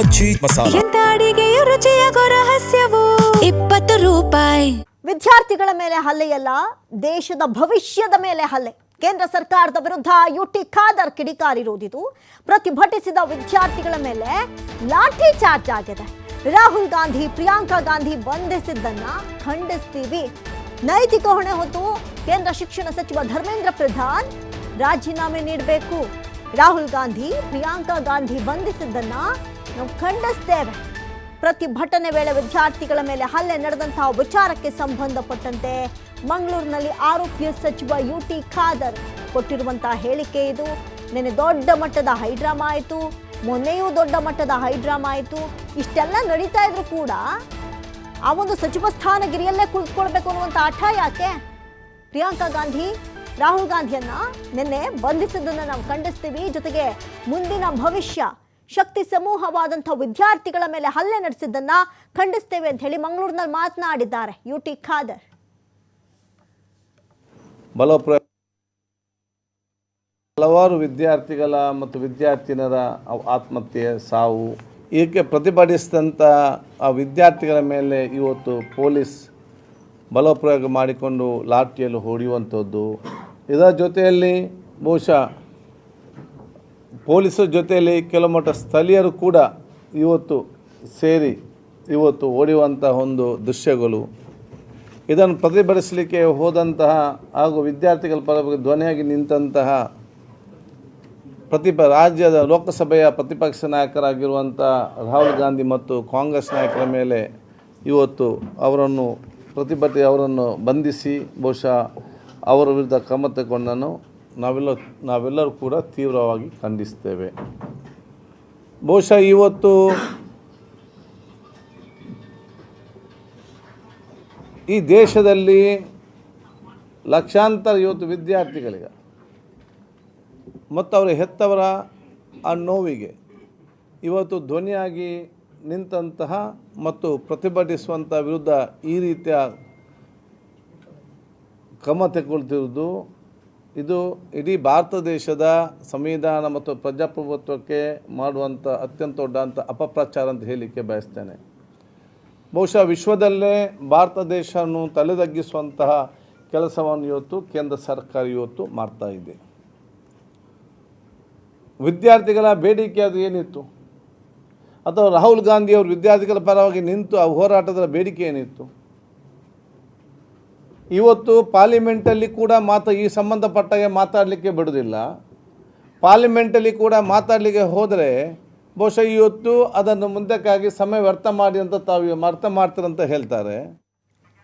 ಮಜ್ಜಿ ಮಸಾಲ ಎಂತ ಅಡಿಗೆಯ ರುಚಿಯಾಗೋ ರಹಸ್ಯವು 20 ರೂಪಾಯಿ. ವಿದ್ಯಾರ್ಥಿಗಳ ಮೇಲೆ ಹಲ್ಲೆಯಲ್ಲ, ದೇಶದ ಭವಿಷ್ಯದ ಮೇಲೆ ಹಲ್ಲೆ. ಕೇಂದ್ರ ಸರ್ಕಾರದ ವಿರುದ್ಧ ಯುಟಿ ಖಾದರ್ ಕಿಡಿಕಾರಿರುವುದು. ಪ್ರತಿಭಟಿಸಿದ ವಿದ್ಯಾರ್ಥಿಗಳ ಮೇಲೆ ಲಾಠಿ ಚಾರ್ಜ್ ಆಗಿದೆ. ರಾಹುಲ್ ಗಾಂಧಿ, ಪ್ರಿಯಾಂಕಾ ಗಾಂಧಿ ಬಂಧಿಸಿದ್ದನ್ನ ಖಂಡಿಸ್ತೀವಿ. ನೈತಿಕ ಹೊಣೆ ಹೊತ್ತು ಕೇಂದ್ರ ಶಿಕ್ಷಣ ಸಚಿವ ಧರ್ಮೇಂದ್ರ ಪ್ರಧಾನ್ ರಾಜೀನಾಮೆ ನೀಡಬೇಕು. ರಾಹುಲ್ ಗಾಂಧಿ, ಪ್ರಿಯಾಂಕಾ ಗಾಂಧಿ ಬಂಧಿಸಿದ್ದನ್ನ ನಾವು ಖಂಡಿಸ್ತೇವೆ. ಪ್ರತಿಭಟನೆ ವೇಳೆ ವಿದ್ಯಾರ್ಥಿಗಳ ಮೇಲೆ ಹಲ್ಲೆ ನಡೆದಂತಹ ವಿಚಾರಕ್ಕೆ ಸಂಬಂಧಪಟ್ಟಂತೆ ಮಂಗಳೂರಿನಲ್ಲಿ ಆರೋಗ್ಯ ಸಚಿವ ಯುಟಿ ಖಾದರ್ ಕೊಟ್ಟಿರುವಂತಹ ಹೇಳಿಕೆ ಇದು. ನೆನೆ ದೊಡ್ಡ ಮಟ್ಟದ ಹೈಡ್ರಾಮಾ ಆಯಿತು, ಮೊನ್ನೆಯೂ ದೊಡ್ಡ ಮಟ್ಟದ ಹೈಡ್ರಾಮಾ ಆಯಿತು. ಇಷ್ಟೆಲ್ಲ ನಡೀತಾ ಇದ್ರು ಕೂಡ ಆ ಒಂದು ಸಚಿವ ಸ್ಥಾನಗಿರಿಯಲ್ಲೇ ಕುಳಿತುಕೊಳ್ಬೇಕು ಅನ್ನುವಂಥ ಹಠ ಯಾಕೆ? ಪ್ರಿಯಾಂಕಾ ಗಾಂಧಿ, ರಾಹುಲ್ ಗಾಂಧಿಯನ್ನ ನಿನ್ನೆ ಬಂಧಿಸಿದ್ದನ್ನು ನಾವು ಖಂಡಿಸ್ತೀವಿ. ಜೊತೆಗೆ ಮುಂದಿನ ಭವಿಷ್ಯ ಶಕ್ತಿ ಸಮೂಹವಾದಂಥ ವಿದ್ಯಾರ್ಥಿಗಳ ಮೇಲೆ ಹಲ್ಲೆ ನಡೆಸಿದ್ದನ್ನ ಖಂಡಿಸ್ತೇವೆ ಅಂತ ಹೇಳಿ ಮಂಗಳೂರಿನಲ್ಲಿ ಮಾತನಾಡಿದ್ದಾರೆ ಯುಟಿ ಖಾದರ್. ಹಲವಾರು ವಿದ್ಯಾರ್ಥಿಗಳ ಮತ್ತು ವಿದ್ಯಾರ್ಥಿನಿಯರ ಆತ್ಮಹತ್ಯೆ, ಸಾವು, ಇದಕ್ಕೆ ಪ್ರತಿಭಟಿಸಿದಂಥ ಆ ವಿದ್ಯಾರ್ಥಿಗಳ ಮೇಲೆ ಇವತ್ತು ಪೊಲೀಸ್ ಬಲಪ್ರಯೋಗ ಮಾಡಿಕೊಂಡು ಲಾಠಿಯಲ್ಲಿ ಹೊಡೆಯುವಂಥದ್ದು. ಇದರ ಜೊತೆಯಲ್ಲಿ ಬಹುಶಃ ಪೊಲೀಸರ ಜೊತೆಯಲ್ಲಿ ಕೆಲವು ಮಟ್ಟ ಸ್ಥಳೀಯರು ಕೂಡ ಇವತ್ತು ಸೇರಿ ಇವತ್ತು ಹೊಡೆಯುವಂತಹ ಒಂದು ದೃಶ್ಯಗಳು. ಇದನ್ನು ಪ್ರತಿಭಟಿಸಲಿಕ್ಕೆ ಹೋದಂತಹ ಹಾಗೂ ವಿದ್ಯಾರ್ಥಿಗಳ ಪರವಾಗಿ ಧ್ವನಿಯಾಗಿ ನಿಂತಹ ರಾಜ್ಯದ ಲೋಕಸಭೆಯ ಪ್ರತಿಪಕ್ಷ ನಾಯಕರಾಗಿರುವಂಥ ರಾಹುಲ್ ಗಾಂಧಿ ಮತ್ತು ಕಾಂಗ್ರೆಸ್ ನಾಯಕರ ಮೇಲೆ ಇವತ್ತು ಅವರನ್ನು ಬಂಧಿಸಿ ಬಹುಶಃ ಅವರ ವಿರುದ್ಧ ಕ್ರಮ ತಗೊಂಡನ್ನು ನಾವೆಲ್ಲರೂ ಕೂಡ ತೀವ್ರವಾಗಿ ಖಂಡಿಸ್ತೇವೆ. ಬಹುಶಃ ಇವತ್ತು ಈ ದೇಶದಲ್ಲಿ ಲಕ್ಷಾಂತರ ಇವತ್ತು ವಿದ್ಯಾರ್ಥಿಗಳಿಗೆ ಮತ್ತು ಅವರ ಹೆತ್ತವರ ಆ ನೋವಿಗೆ ಇವತ್ತು ಧ್ವನಿಯಾಗಿ ನಿಂತಹ ಮತ್ತು ಪ್ರತಿಭಟಿಸುವಂಥ ವಿರುದ್ಧ ಈ ರೀತಿಯ ಕ್ರಮ ತೆಗೆದುಕೊಳ್ತಿರುವುದು ಇದು ಇಡೀ ಭಾರತ ದೇಶದ ಸಂವಿಧಾನ ಮತ್ತು ಪ್ರಜಾಪ್ರಭುತ್ವಕ್ಕೆ ಮಾಡುವಂಥ ಅತ್ಯಂತ ದೊಡ್ಡ ಅಪಪ್ರಚಾರ ಅಂತ ಹೇಳಲಿಕ್ಕೆ ಬಯಸ್ತೇನೆ. ಬಹುಶಃ ವಿಶ್ವದಲ್ಲೇ ಭಾರತ ದೇಶವನ್ನು ತಲೆದಗ್ಗಿಸುವಂತಹ ಕೆಲಸವನ್ನು ಇವತ್ತು ಕೇಂದ್ರ ಸರ್ಕಾರ ಇವತ್ತು ಮಾಡ್ತಾ ಇದೆ. ವಿದ್ಯಾರ್ಥಿಗಳ ಬೇಡಿಕೆ ಅದು ಏನಿತ್ತು, ಅಥವಾ ರಾಹುಲ್ ಗಾಂಧಿ ಅವರು ವಿದ್ಯಾರ್ಥಿಗಳ ಪರವಾಗಿ ನಿಂತು ಆ ಹೋರಾಟದ ಬೇಡಿಕೆ ಏನಿತ್ತು? ಇವತ್ತು ಪಾರ್ಲಿಮೆಂಟಲ್ಲಿ ಕೂಡ ಈ ಸಂಬಂಧಪಟ್ಟಾಗೆ ಮಾತಾಡಲಿಕ್ಕೆ ಬಿಡೋದಿಲ್ಲ. ಪಾರ್ಲಿಮೆಂಟಲ್ಲಿ ಕೂಡ ಮಾತಾಡಲಿಕ್ಕೆ ಹೋದರೆ ಬಹುಶಃ ಇವತ್ತು ಅದನ್ನು ಮುಂದಕ್ಕಾಗಿ ಸಮಯ ವ್ಯರ್ಥ ಮಾಡಿ ಅಂತ ತಾವು ಅರ್ಥ ಮಾಡ್ತಾರಂತ ಹೇಳ್ತಾರೆ.